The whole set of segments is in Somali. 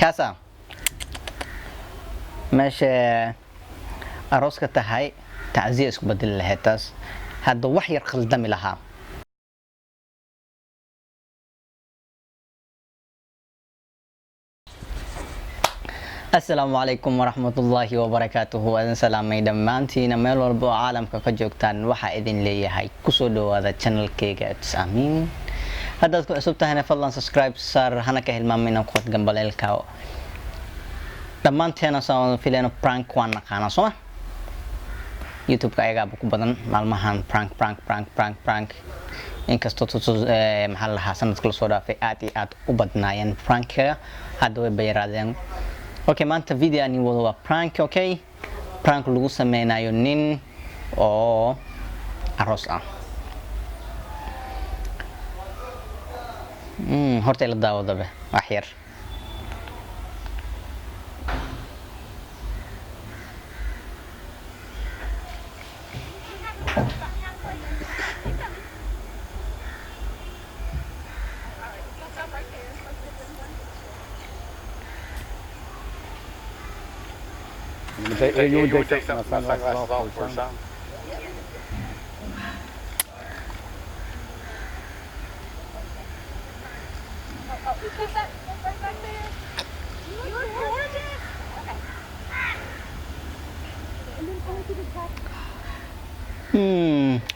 كاسا ماشي أروس كتهاي تعزيز بدل لهتاس هذا وحي خلدمي لها السلام عليكم ورحمة الله وبركاته أذن سلامي دمانتينا ميل والبو عالمka ka joogtaan waxa idin leeyahay kusoo dhawaada channelkayga itsAmiin haddaad ku cusub tahayna fadlan subscribe saar hana ka hilmaamin inaad ku qad gambaleelka dhammaanteena soo filayno prank waan naqaana soo YouTube-ka ayaga ku badan maalmahan prank inkastoo maxaa la lahaa sanadka la soo dhaafay aad iyo aad u badnaayeen prank-ka hadda way bayraadeen okay maanta video ani wada waa prank okay prank lagu sameynayo nin oo aroos ah horta ila daawada wax yar You would take some sunglasses off for some? Right back there. You want it? Okay. And then go to the back.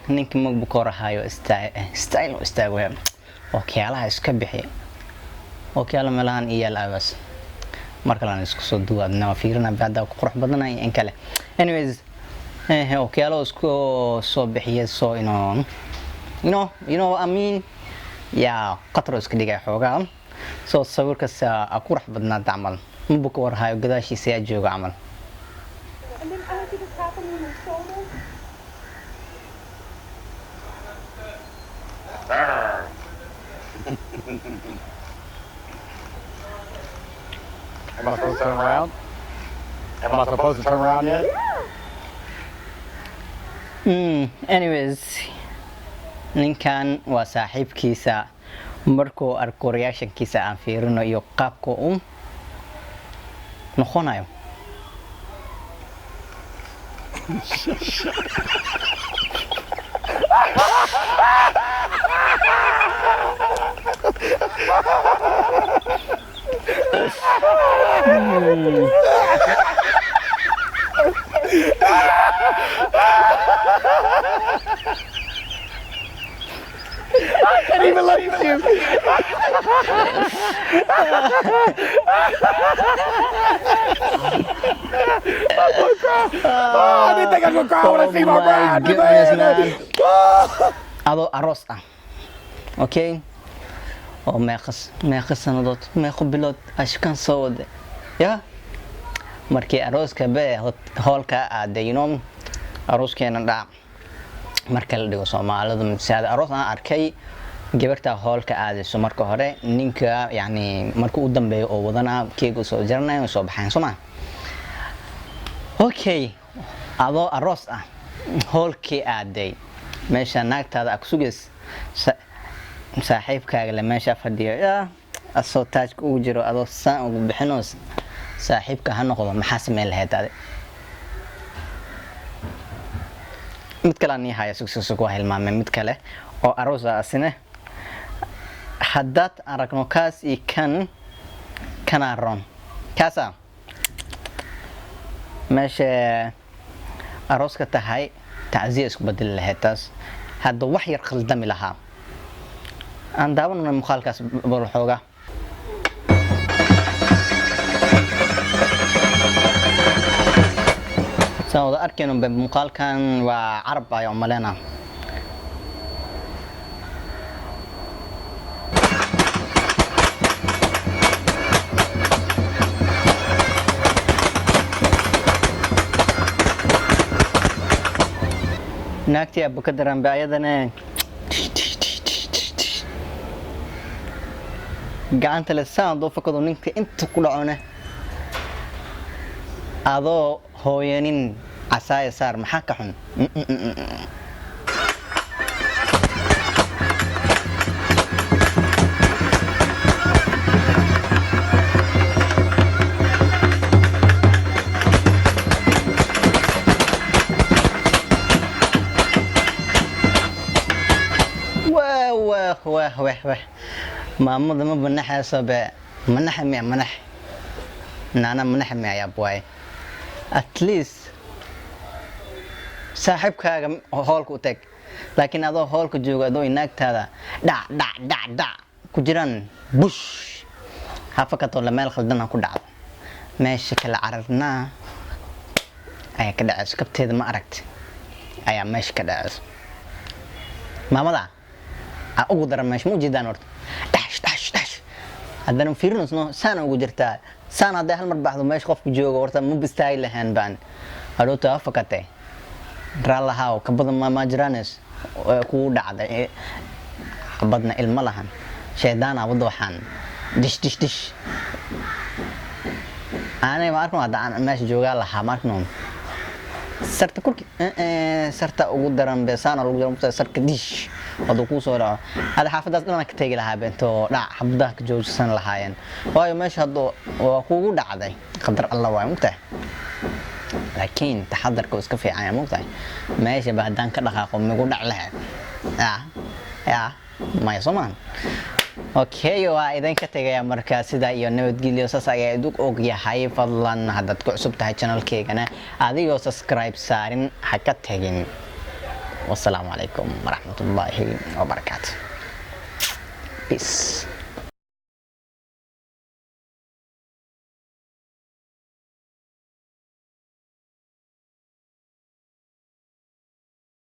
ninka magbukorahayo style istaago ookiyaalaha iska bixi ookiyaala meelahan iyo laabas marka la isku soo duwadna fiirina baada ku qurux badanay in kale anyways ookiyaalo isku soo bixiye soo amiin ya qatro iska dhigay xoogaa soo sawirka saa qurux badnaa dacmal mabuk warhayo gadaashiisa ay jooga amal And then I want you to tap him on his shoulder. Am I supposed to turn around? Am I supposed to turn around yet? Anyways ninkan waa saaxiibkiisa markuu arko reactionkiisa aan fiirino iyo qaabka uu noqonayo I can't even look at you. I didn't think I was gonna cry when I see my bride. Goodness, man. Adoo aroos ah okay oo meeqa sanadood meeqa bilood ashkan soo wada ya markii arooska bee hoolka aaday arooskeena dhac marka la dhigo Soomaalidu misaada aroos aan arkay gabarta hoolka aadayso marka hore ninka yani markuu u dambeeyo oo wadana keego soo jarnay soo baxaan Soomaa okay adoo aroos ah hoolkii aaday meesha naagtaada ak sugeys saaxiibkaaga la meesha fadhiyo asoo taajka ugu jiro adoo saan ugu bixinoos saaxiibka ha noqdo maxaa sameyn lahayd ade mid kale aan yahay sugsug waa hilmaamay mid kale oo aroos ah asina haddaad aragno kaas iyo kana ron kaasa meesha arooska tahay تعزيز بدل لهتاس هذا وحي خلدمي لها أنا داون من مخالكاس بالحوجة سو ذا أركينهم بمخالكان وعرب يوم ملنا naagtii abu ka daran baayadana gacanta la saan doo fakado ninka inta ku dhacona adoo hooyanin casaaya saar maxaa ka xun واه ماما ما بنحي صبا منح نانا منح يا بواي at least saaxiibkaaga hoolka u tag laakiin adoo hoolka jooga adoo inaagtaada dhac ku jiraan bush hafakato la meel khaldan ku dhacdo meesha kala cararnaa ayaa ka dhacayso kabteeda ma aragti ayaa meesha ka dhacayso maamada ugu daran meesha ma jeedaan horta dhash haddana fiirinayno saan ugu jirtaa saan hadday hal mar baxdo meesha qofku jooga horta ma bistaagi lahayn baan adhoota hafakatay raalahaw ka badan ma jiraanes ku dhacday badna ilma lahan sheedaan wada waxaan dish aanay ma arko hadda aan meesha jooga lahaa markno sarta kurki sarta ugu daran beesana lagu jiro sarka dish wada ku soo dhaco hada xaafadaas dhan ka tagi lahaa beento dhac xabadaha ka joogsan lahaayeen waayo meesha hadda waa kugu dhacday qadar Allah waa mugtahay laakiin taxadarka iska fiican yahay mugtahay meesha baadaan ka dhaqaaqo migu dhac lahayd ya ma yasoman okay waa idin ka tagaya marka sida iyo nabadgelyo saas ayaa idug og yahay fadlan haddaad ku cusub tahay channelkeygana adigoo subscribe saarin ha ka tagin wassalaamu calaykum waraxmatullaahi wabarakaatuh peace